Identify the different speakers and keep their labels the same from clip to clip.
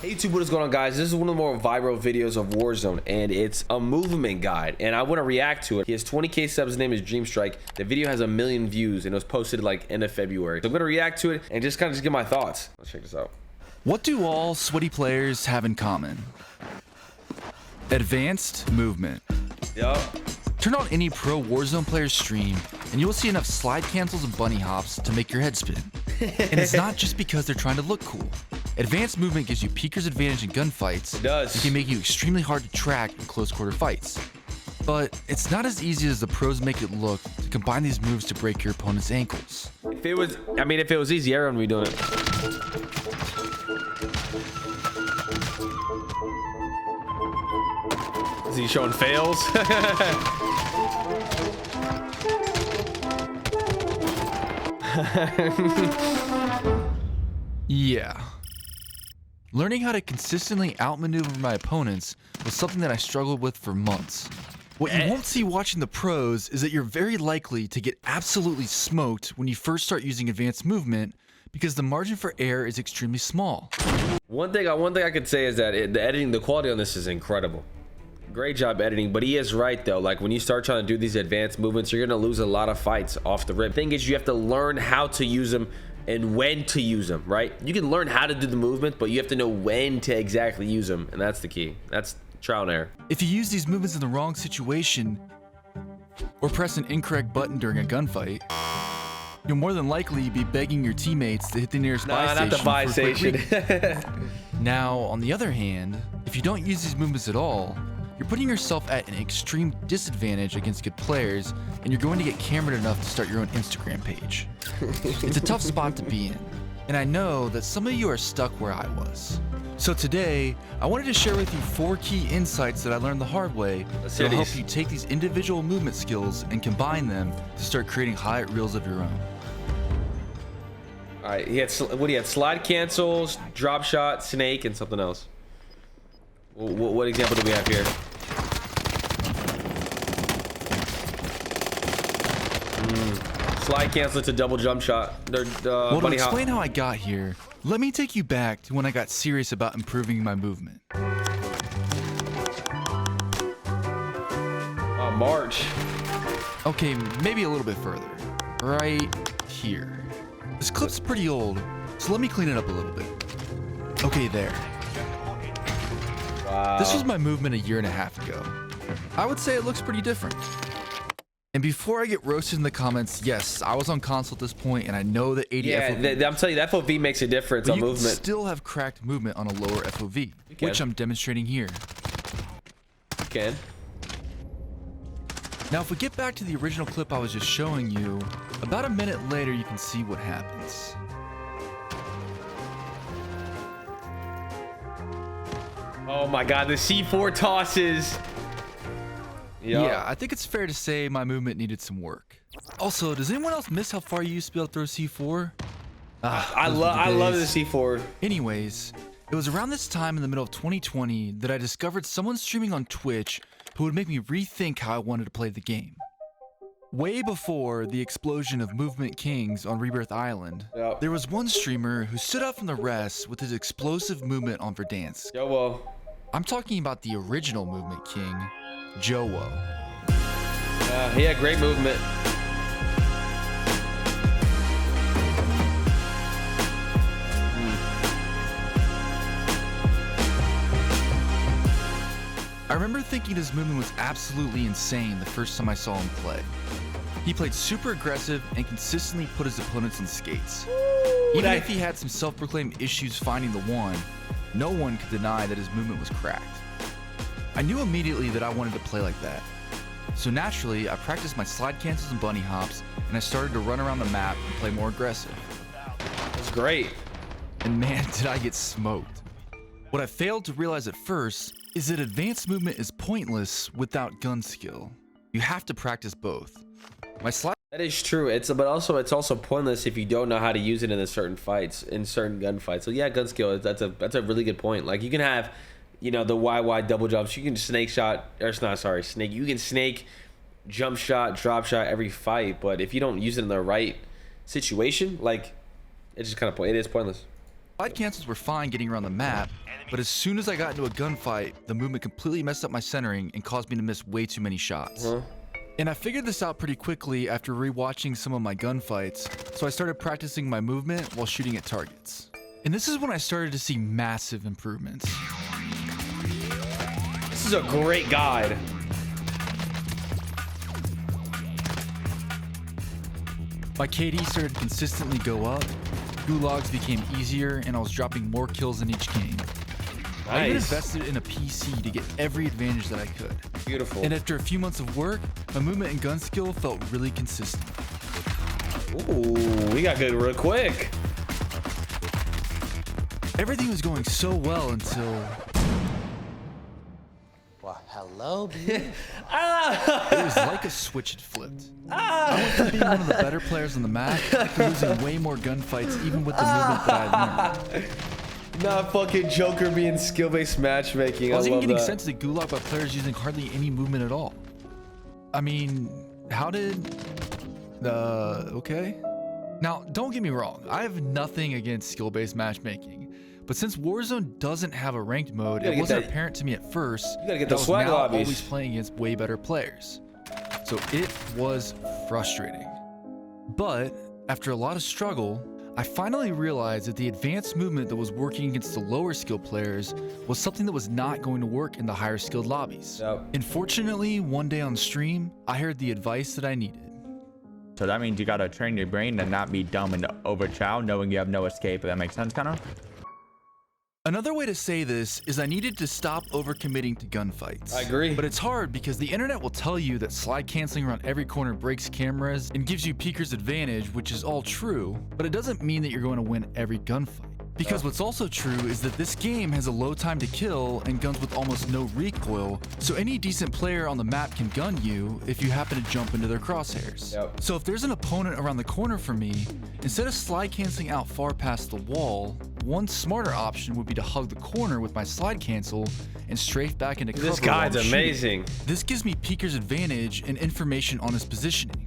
Speaker 1: Hey YouTube, what is going on, guys? This is one of the more viral videos of Warzone, and it's a movement guide, and I want to react to it. He has 20k subs. His name is Dreamstrike. The video has 1 million views, and it was posted like end of February. So I'm going to react to it and just kind of give my thoughts. Let's check this out.
Speaker 2: What do all sweaty players have in common? Advanced movement.
Speaker 1: Yup.
Speaker 2: Turn on any pro Warzone player's stream, and you will see enough slide cancels and bunny hops to make your head spin. And it's not just because they're trying to look cool. Advanced movement gives you peeker's advantage in gunfights.
Speaker 1: It does.
Speaker 2: And can make you extremely hard to track in close quarter fights. But it's not as easy as the pros make it look to combine these moves to break your opponent's ankles.
Speaker 1: If it was easy, everyone would be doing it. Is he showing fails?
Speaker 2: Yeah. Learning how to consistently outmaneuver my opponents was something that I struggled with for months. What you won't see watching the pros is that you're very likely to get absolutely smoked when you first start using advanced movement because the margin for error is extremely small.
Speaker 1: One thing I could say is that the quality on this is incredible. Great job editing, but he is right though. Like when you start trying to do these advanced movements, you're gonna lose a lot of fights off the rip. Thing is, you have to learn how to use them and when to use them, right? You can learn how to do the movement, but you have to know when to exactly use them, and that's the key. That's trial and error.
Speaker 2: If you use these movements in the wrong situation or press an incorrect button during a gunfight, you'll more than likely be begging your teammates to hit the nearest buy station.
Speaker 1: Not the buy station.
Speaker 2: Now, on the other hand, if you don't use these movements at all, you're putting yourself at an extreme disadvantage against good players, and you're going to get cambered enough to start your own Instagram page. It's a tough spot to be in, and I know that some of you are stuck where I was. So today, I wanted to share with you 4 key insights that I learned the hard way that will help you take these individual movement skills and combine them to start creating highlight reels of your own.
Speaker 1: All right, he had slide cancels, drop shot, snake, and something else. What example do we have here? Slide cancel to double jump shot.
Speaker 2: Well, to explain how I got here, let me take you back to when I got serious about improving my movement.
Speaker 1: March.
Speaker 2: Okay, maybe a little bit further. Right here. This clip's pretty old, so let me clean it up a little bit. Okay, there.
Speaker 1: Wow.
Speaker 2: This was my movement 1.5 years ago. I would say it looks pretty different. And before I get roasted in the comments, yes, I was on console at this point, and I know that 80 FOV.
Speaker 1: I'm telling you, the FOV makes a difference on movement.
Speaker 2: You still have cracked movement on a lower FOV, which I'm demonstrating here.
Speaker 1: You can.
Speaker 2: Now, if we get back to the original clip I was just showing you, about a minute later, you can see what happens.
Speaker 1: Oh my God, the C4 tosses.
Speaker 2: Yeah, I think it's fair to say my movement needed some work. Also, does anyone else miss how far you used to be able to throw C4?
Speaker 1: I love the C4.
Speaker 2: Anyways, it was around this time in the middle of 2020 that I discovered someone streaming on Twitch who would make me rethink how I wanted to play the game. Way before the explosion of movement kings on Rebirth Island, there was one streamer who stood out from the rest with his explosive movement on Verdansk.
Speaker 1: Yo-wo.
Speaker 2: I'm talking about the original movement king, Jowo.
Speaker 1: He had great movement.
Speaker 2: I remember thinking his movement was absolutely insane the first time I saw him play. He played super aggressive and consistently put his opponents on skates. Even if he had some self-proclaimed issues finding the one, no one could deny that his movement was cracked. I knew immediately that I wanted to play like that. So naturally, I practiced my slide cancels and bunny hops, and I started to run around the map and play more aggressive.
Speaker 1: That's great.
Speaker 2: And man, did I get smoked. What I failed to realize at first is that advanced movement is pointless without gun skill. You have to practice both.
Speaker 1: That is true. It's also pointless if you don't know how to use it in certain fights, in certain gunfights. So yeah, gun skill. That's a really good point. Like you can have, the YY double jumps. You can snake shot, or not, sorry, snake. You can snake, jump shot, drop shot every fight. But if you don't use it in the right situation, like it's just kind of it is pointless.
Speaker 2: Slide cancels were fine getting around the map, but as soon as I got into a gunfight, the movement completely messed up my centering and caused me to miss way too many shots. And I figured this out pretty quickly after rewatching some of my gunfights, so I started practicing my movement while shooting at targets. And this is when I started to see massive improvements.
Speaker 1: This is a great guide.
Speaker 2: My KD started to consistently go up, gulags became easier, and I was dropping more kills in each game. I even invested in a PC to get every advantage that I could.
Speaker 1: Beautiful.
Speaker 2: And after a few months of work, my movement and gun skill felt really consistent.
Speaker 1: Ooh, we got good real quick.
Speaker 2: Everything was going so well until...
Speaker 3: Well, hello,
Speaker 2: It was like a switch had flipped. I went from being one of the better players on the map to losing way more gunfights even with the movement that I had learned.
Speaker 1: Not fucking Joker being skill-based matchmaking.
Speaker 2: I was even getting sent to the gulag by players using hardly any movement at all. I mean, how did... okay. Now, don't get me wrong. I have nothing against skill-based matchmaking. But since Warzone doesn't have a ranked mode, it wasn't apparent to me at first
Speaker 1: You gotta get
Speaker 2: that
Speaker 1: the
Speaker 2: I was
Speaker 1: swag
Speaker 2: now
Speaker 1: lobbies.
Speaker 2: always playing against way better players. So it was frustrating. But after a lot of struggle, I finally realized that the advanced movement that was working against the lower skilled players was something that was not going to work in the higher skilled lobbies. And fortunately, one day on stream, I heard the advice that I needed.
Speaker 4: So that means you gotta train your brain to not be dumb and overchow, knowing you have no escape. If that makes sense, kind of.
Speaker 2: Another way to say this is I needed to stop overcommitting to gunfights.
Speaker 1: I agree.
Speaker 2: But it's hard because the internet will tell you that slide canceling around every corner breaks cameras and gives you peeker's advantage, which is all true, but it doesn't mean that you're going to win every gunfight. Because what's also true is that this game has a low time to kill and guns with almost no recoil, so any decent player on the map can gun you if you happen to jump into their crosshairs. So if there's an opponent around the corner from me, instead of slide canceling out far past the wall, one smarter option would be to hug the corner with my slide cancel and strafe back into cover.
Speaker 1: This guy's
Speaker 2: while I'm
Speaker 1: amazing.
Speaker 2: shooting. This gives me peeker's advantage and information on his positioning.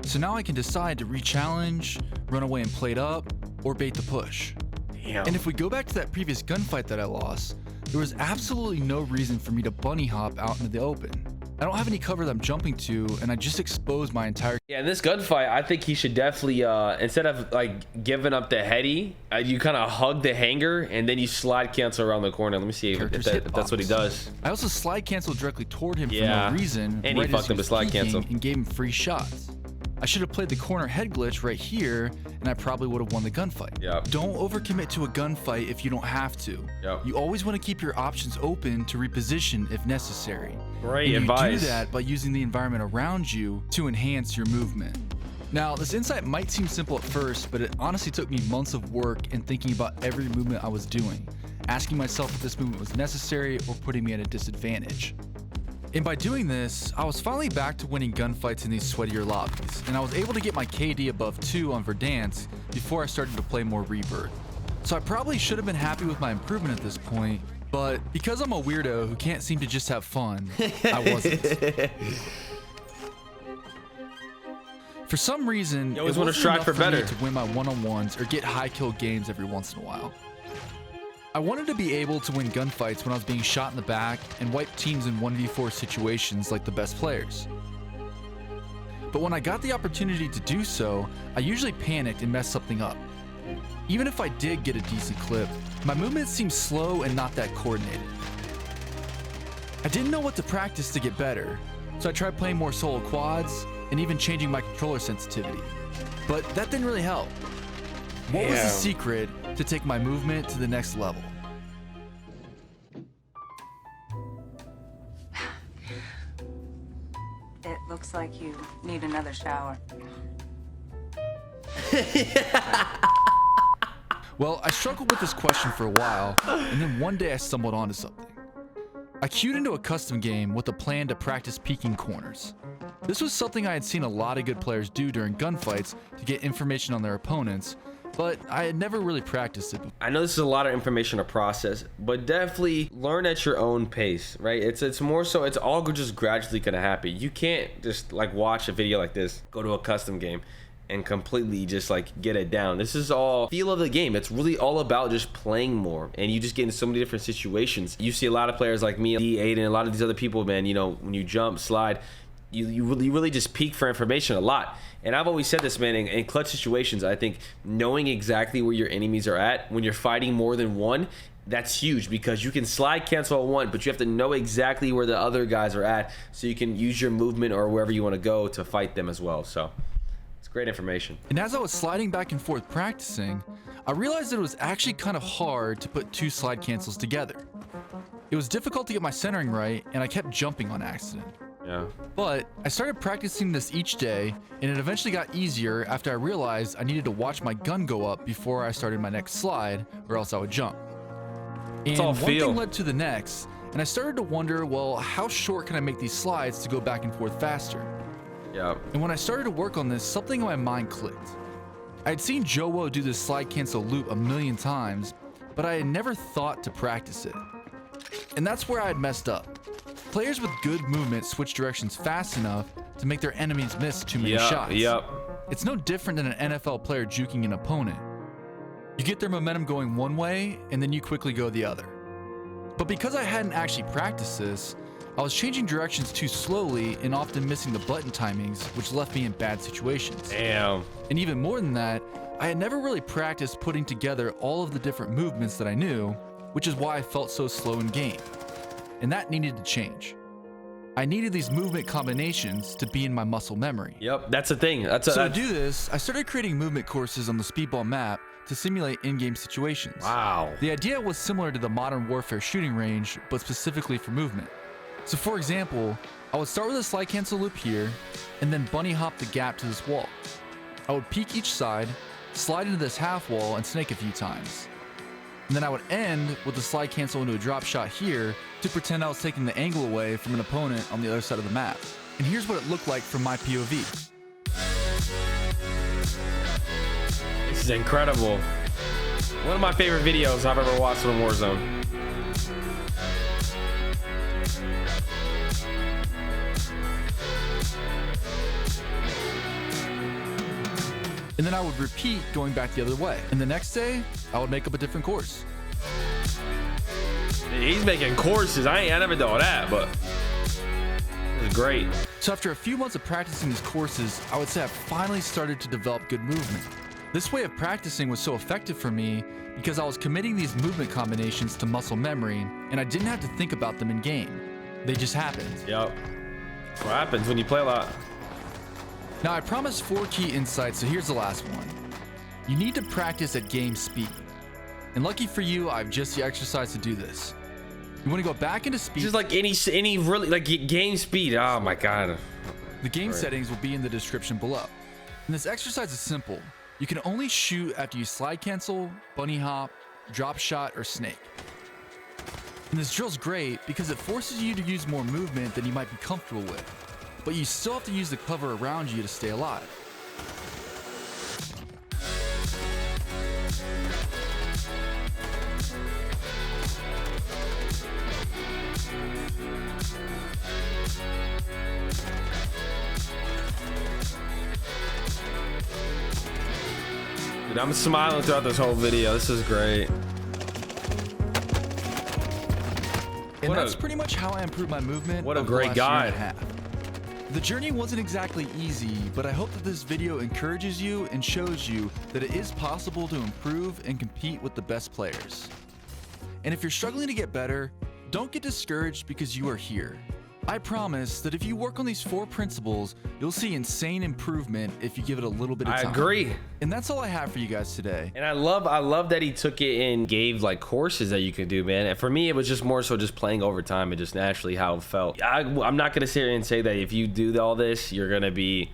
Speaker 2: So now I can decide to re-challenge, run away and plate up, or bait the push. And if we go back to that previous gunfight that I lost, there was absolutely no reason for me to bunny hop out into the open. I don't have any cover that I'm jumping to, and I just exposed my entire...
Speaker 1: Yeah, in this gunfight, I think he should definitely, instead of like giving up the heady, you kind of hug the hanger and then you slide cancel around the corner. Let me see if that's what he does.
Speaker 2: I also slide canceled directly toward him for no reason,
Speaker 1: and he fucked up his slide cancel
Speaker 2: and gave him free shots. I should have played the corner head glitch right here, and I probably would have won the gunfight. Don't overcommit to a gunfight if you don't have to. You always want to keep your options open to reposition if necessary.
Speaker 1: Great
Speaker 2: and
Speaker 1: advice.
Speaker 2: You do that by using the environment around you to enhance your movement. Now, this insight might seem simple at first, but it honestly took me months of work and thinking about every movement I was doing, asking myself if this movement was necessary or putting me at a disadvantage. And by doing this, I was finally back to winning gunfights in these sweatier lobbies, and I was able to get my KD above 2 on Verdansk before I started to play more Rebirth. So I probably should have been happy with my improvement at this point, but because I'm a weirdo who can't seem to just have fun, I wasn't. For some reason,
Speaker 1: You always
Speaker 2: it
Speaker 1: want to
Speaker 2: wasn't
Speaker 1: strive
Speaker 2: enough
Speaker 1: for
Speaker 2: me
Speaker 1: better.
Speaker 2: to win my one-on-ones or get high kill games every once in a while. I wanted to be able to win gunfights when I was being shot in the back and wipe teams in 1v4 situations like the best players. But when I got the opportunity to do so, I usually panicked and messed something up. Even if I did get a decent clip, my movements seemed slow and not that coordinated. I didn't know what to practice to get better, so I tried playing more solo quads and even changing my controller sensitivity. But that didn't really help. What was the secret to take my movement to the next level?
Speaker 5: It looks like you need another shower.
Speaker 2: Well, I struggled with this question for a while, and then one day I stumbled onto something. I queued into a custom game with a plan to practice peeking corners. This was something I had seen a lot of good players do during gunfights to get information on their opponents, but I had never really practiced it.
Speaker 1: I know this is a lot of information to process, but definitely learn at your own pace, right? It's more so, it's all just gradually gonna happen. You can't just like watch a video like this, go to a custom game, and completely just like get it down. This is all feel of the game. It's really all about just playing more, and you just get in so many different situations. You see a lot of players like me, D8, and a lot of these other people, man, you know, when you jump, slide, you really just peek for information a lot. And I've always said this, man, in clutch situations, I think knowing exactly where your enemies are at when you're fighting more than one, that's huge, because you can slide cancel on one, but you have to know exactly where the other guys are at so you can use your movement or wherever you want to go to fight them as well. So it's great information.
Speaker 2: And as I was sliding back and forth practicing, I realized that it was actually kind of hard to put 2 slide cancels together. It was difficult to get my centering right, and I kept jumping on accident.
Speaker 1: Yeah.
Speaker 2: But I started practicing this each day, and it eventually got easier after I realized I needed to watch my gun go up before I started my next slide, or else I would jump. And
Speaker 1: all
Speaker 2: one
Speaker 1: feel.
Speaker 2: thing led to the next, and I started to wonder, well, how short can I make these slides to go back and forth faster?
Speaker 1: Yeah.
Speaker 2: And when I started to work on this, something in my mind clicked. I had seen Joe do this slide cancel loop a million times, but I had never thought to practice it. And that's where I had messed up. Players with good movement switch directions fast enough to make their enemies miss too many shots. It's no different than an NFL player juking an opponent. You get their momentum going one way, and then you quickly go the other. But because I hadn't actually practiced this, I was changing directions too slowly and often missing the button timings, which left me in bad situations.
Speaker 1: Damn.
Speaker 2: And even more than that, I had never really practiced putting together all of the different movements that I knew, which is why I felt so slow in game. And that needed to change. I needed these movement combinations to be in my muscle memory.
Speaker 1: Yep, that's the thing.
Speaker 2: So to do this, I started creating movement courses on the Speedball map to simulate in-game situations.
Speaker 1: Wow.
Speaker 2: The idea was similar to the Modern Warfare shooting range, but specifically for movement. So for example, I would start with a slide cancel loop here, and then bunny hop the gap to this wall. I would peek each side, slide into this half wall, and snake a few times. And then I would end with a slide cancel into a drop shot here to pretend I was taking the angle away from an opponent on the other side of the map. And here's what it looked like from my POV.
Speaker 1: This is incredible. One of my favorite videos I've ever watched on Warzone.
Speaker 2: And then I would repeat going back the other way. And the next day, I would make up a different course.
Speaker 1: He's making courses. I never done that, but it was great.
Speaker 2: So after a few months of practicing these courses, I would say I finally started to develop good movement. This way of practicing was so effective for me because I was committing these movement combinations to muscle memory, and I didn't have to think about them in game. They just happened.
Speaker 1: Yep. That's what happens when you play a lot.
Speaker 2: Now I promised 4 key insights, so here's the last one. You need to practice at game speed. And lucky for you, I've just the exercise to do this. You want to go back into speed.
Speaker 1: Just like any really like game speed. Oh my god.
Speaker 2: The game settings will be in the description below. And this exercise is simple. You can only shoot after you slide cancel, bunny hop, drop shot, or snake. And this drill's great because it forces you to use more movement than you might be comfortable with, but you still have to use the cover around you to stay alive.
Speaker 1: Dude, I'm smiling throughout this whole video. This is great.
Speaker 2: And that's pretty much how I improved my movement.
Speaker 1: What a
Speaker 2: over
Speaker 1: great
Speaker 2: the last
Speaker 1: guy.
Speaker 2: year and a half. The journey wasn't exactly easy, but I hope that this video encourages you and shows you that it is possible to improve and compete with the best players. And if you're struggling to get better, don't get discouraged because you are here. I promise that if you work on these 4 principles, you'll see insane improvement if you give it a little bit of time.
Speaker 1: I agree.
Speaker 2: And that's all I have for you guys today.
Speaker 1: And I love that he took it and gave like courses that you could do, man. And for me, it was just more so just playing over time and just naturally how it felt. I'm not gonna sit here and say that if you do all this, you're gonna be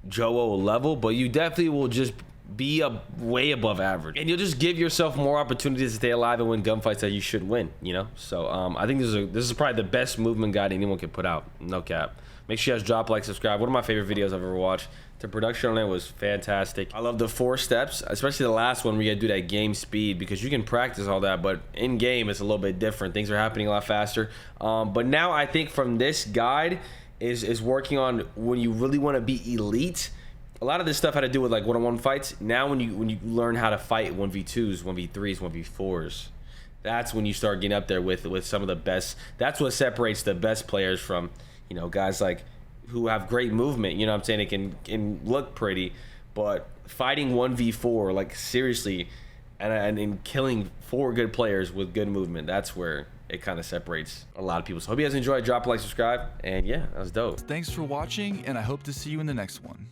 Speaker 1: Joe level, but you definitely will just be way above average, and you'll just give yourself more opportunities to stay alive and win gunfights that you should win, you know. So I think this is probably the best movement guide anyone can put out, no cap. Make sure you guys drop, like, subscribe. One of my favorite videos I've ever watched. The production on it was fantastic. I love the 4 steps, especially the last one where you gotta do that game speed, because you can practice all that, but in game it's a little bit different. Things are happening a lot faster. But now I think from this guide is working on when you really want to be elite a lot of this stuff had to do with like one-on-one fights. Now when you learn how to fight 1v2s, 1v3s, 1v4s, that's when you start getting up there with some of the best. That's what separates the best players from, you know, guys like who have great movement. You know what I'm saying? It can look pretty, but fighting 1v4, like seriously, and killing 4 good players with good movement, that's where it kind of separates a lot of people. So hope you guys enjoyed. Drop a like, subscribe, and yeah, that was dope.
Speaker 2: Thanks for watching, and I hope to see you in the next one.